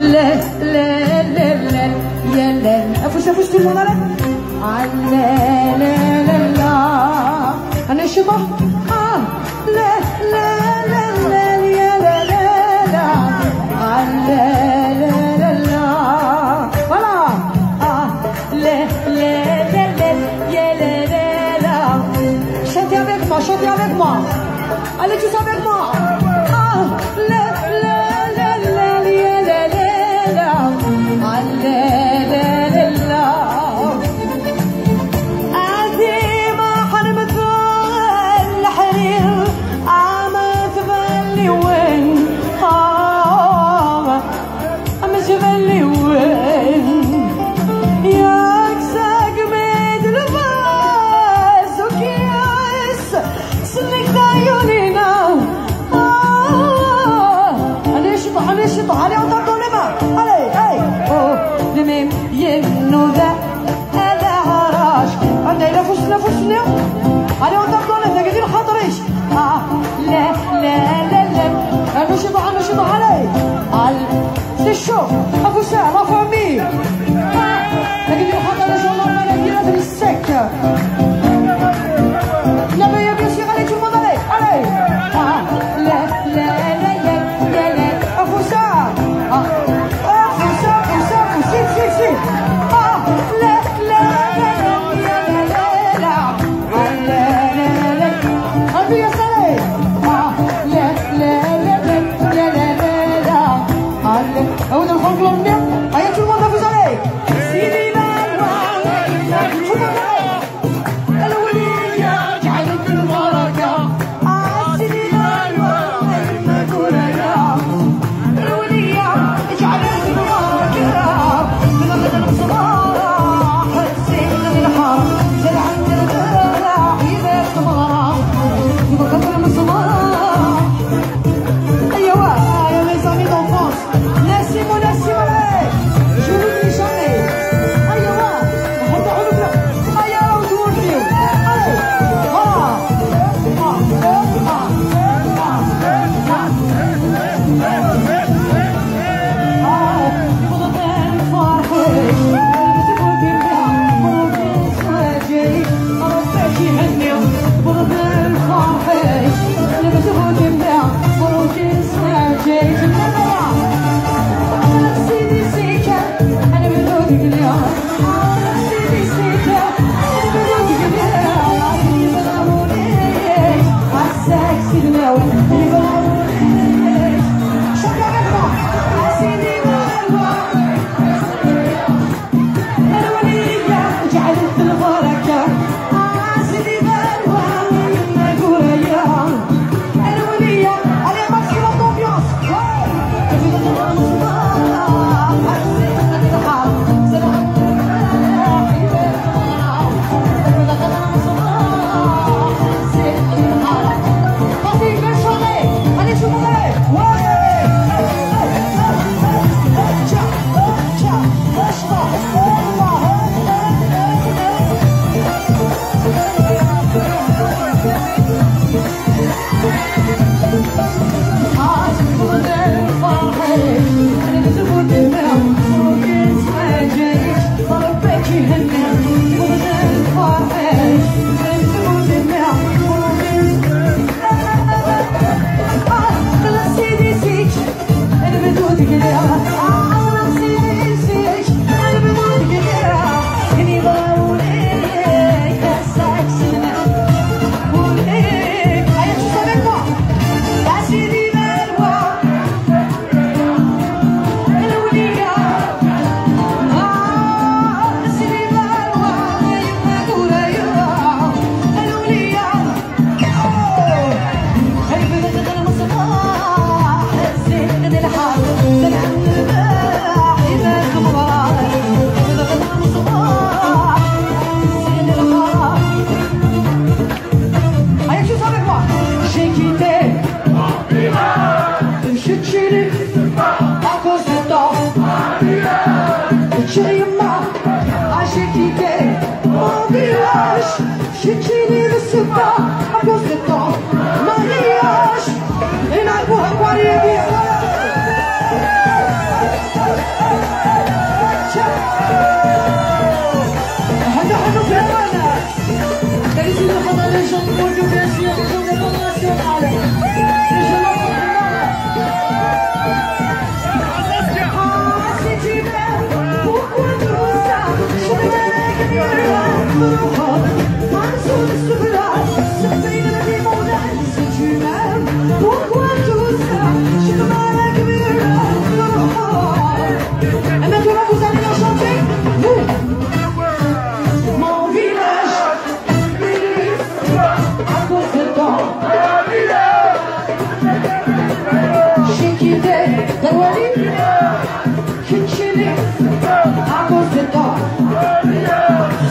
لا لا لا لا يا لا افوش tout le monde là لا لا لا لا انا شبه لا لا لا لا يا لا لا لا لا لا لا voilà لا لا لا لا يا لا لا لا chantez avec moi allez tous avec moi لا لا لا لا يا لا لا لا لا لا لا عزيمة حنمثل الحرير عامة تبلي وين أما جبلي وين ياك ساقمت لباس وكياس سنك دايونينا أنا شطح علي وطردوا لما علي هاي لميم ينو ذا هذا هراش عندي نفسنا علي وطردوا لما قاعدين خاطريش لا لا لا لا أنا شطح علي سي شو أفو ساعة ما فهمي قاعدين خاطريش والله ما ندير هذا السكة لا بيا بيسي علي تو الموند علي لا لا لا لا لا أفو ساعة سي لا لا لا لا لا لا لا لا أبي يا سلي لا لا لا لا لا لا لا أود الخلق لمني أيها tout le monde أفو سلي سيدي لا الولية جعلت البركة سيدي لا الولية جعلت البركة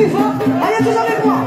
Allez tous avec moi.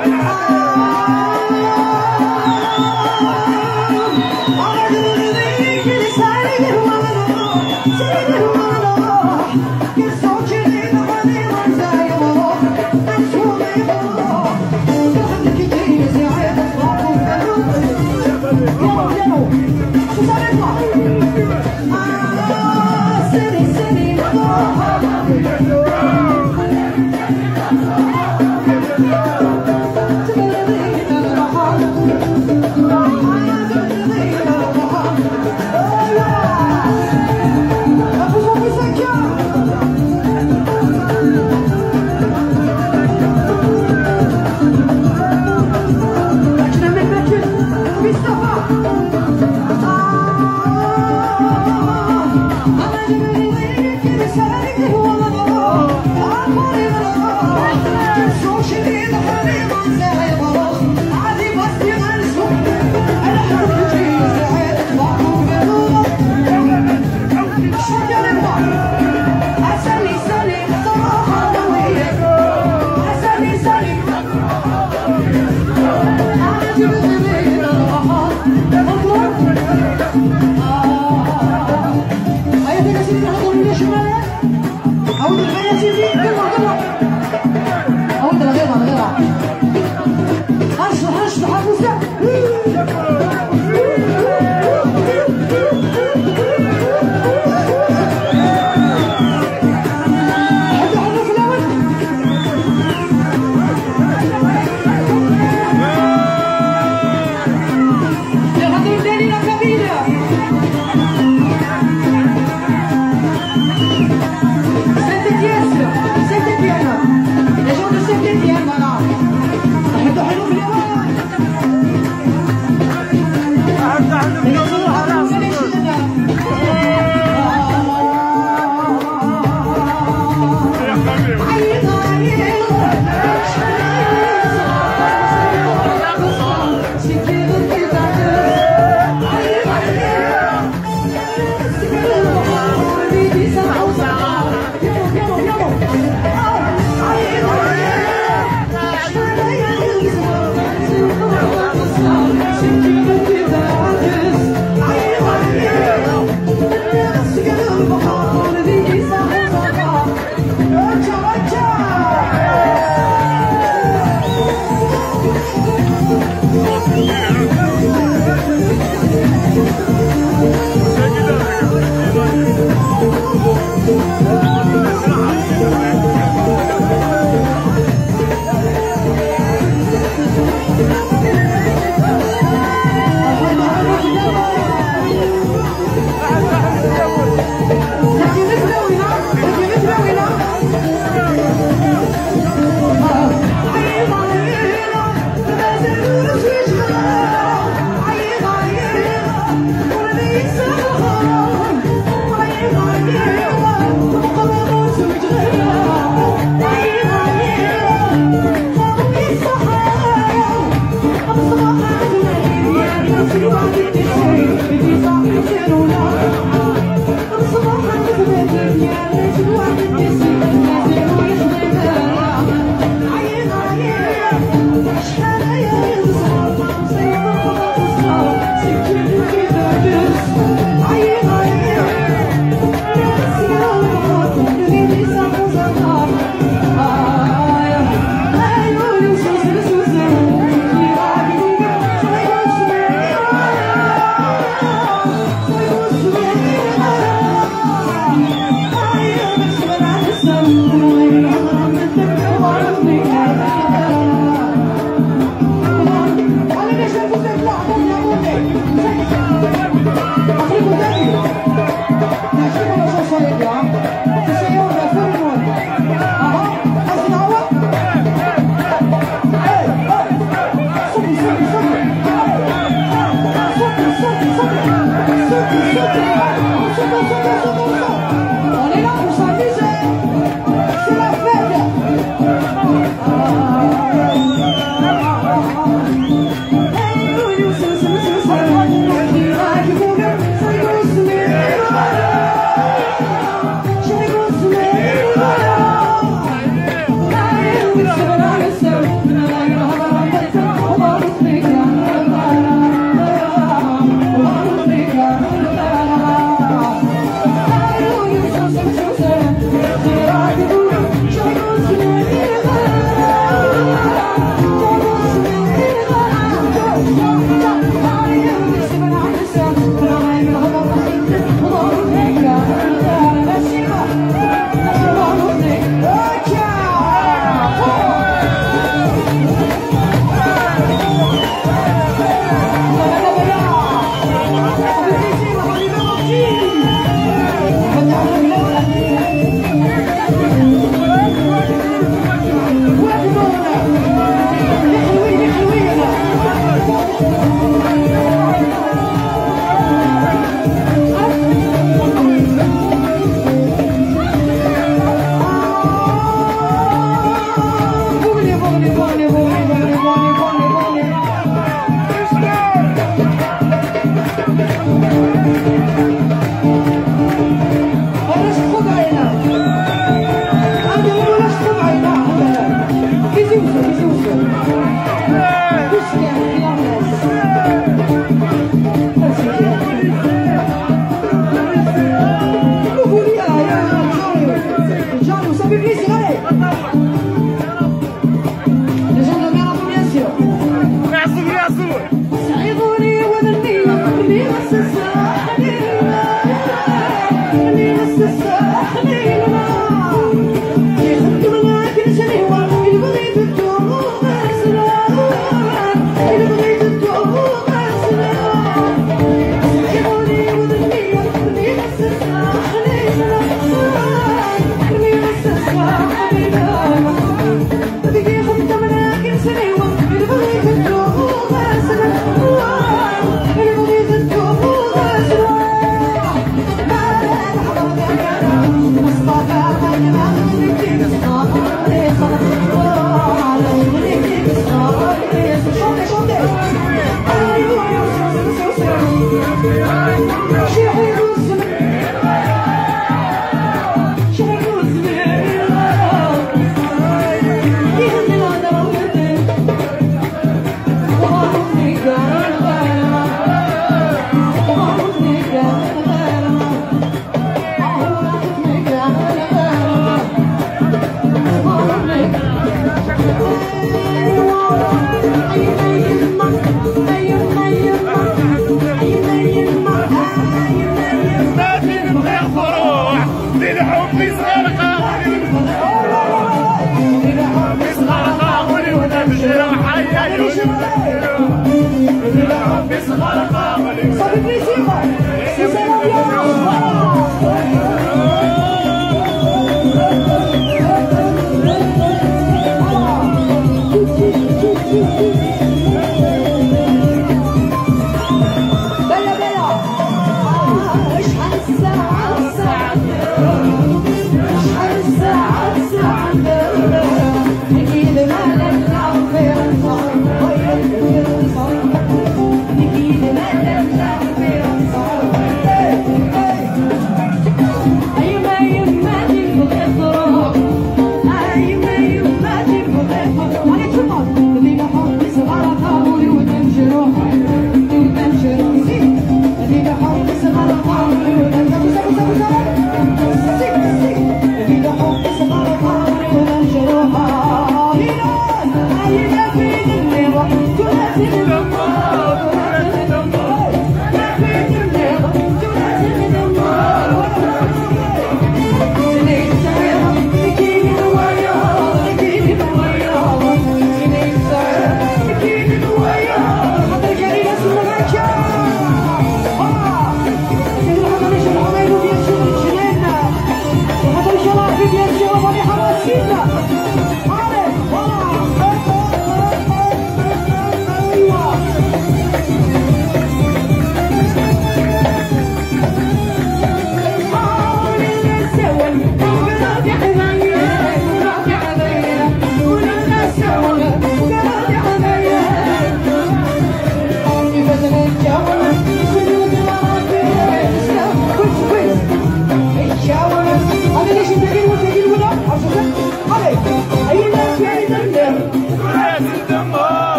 Les gens de Saint-Étienne, voilà.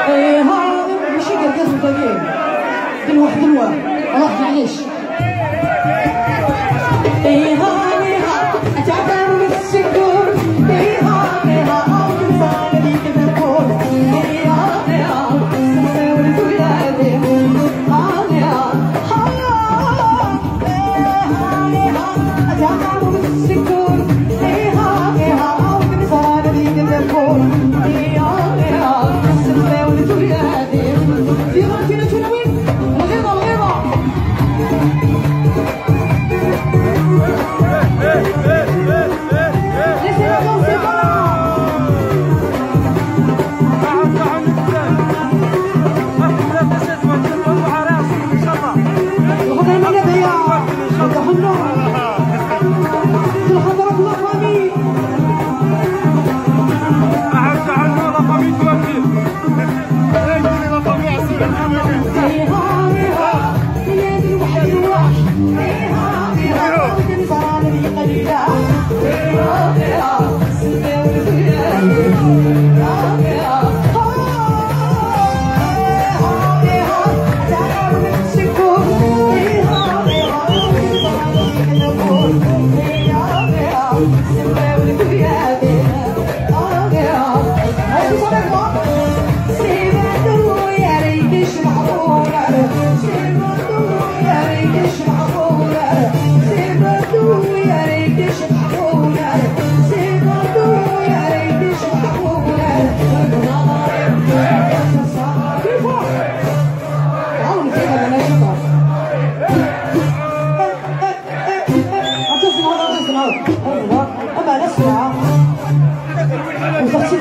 ايه ها ماشي كركاس وطاقين كل واحد الواحد الله معليش ايه ها ليها تعبان من السكور ايه ها ليها عاود نصال بيك بالكور ايه ها ليها سنساولت ولادي ها ليها تعبان من السكور ايه ها ليها عاود نصال بيك بالكور ايه ها ليها سنساولت ولادي فينا تنوين الغيضة الغيضة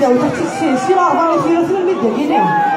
وتحت السلسلة 4 كيلو في المدة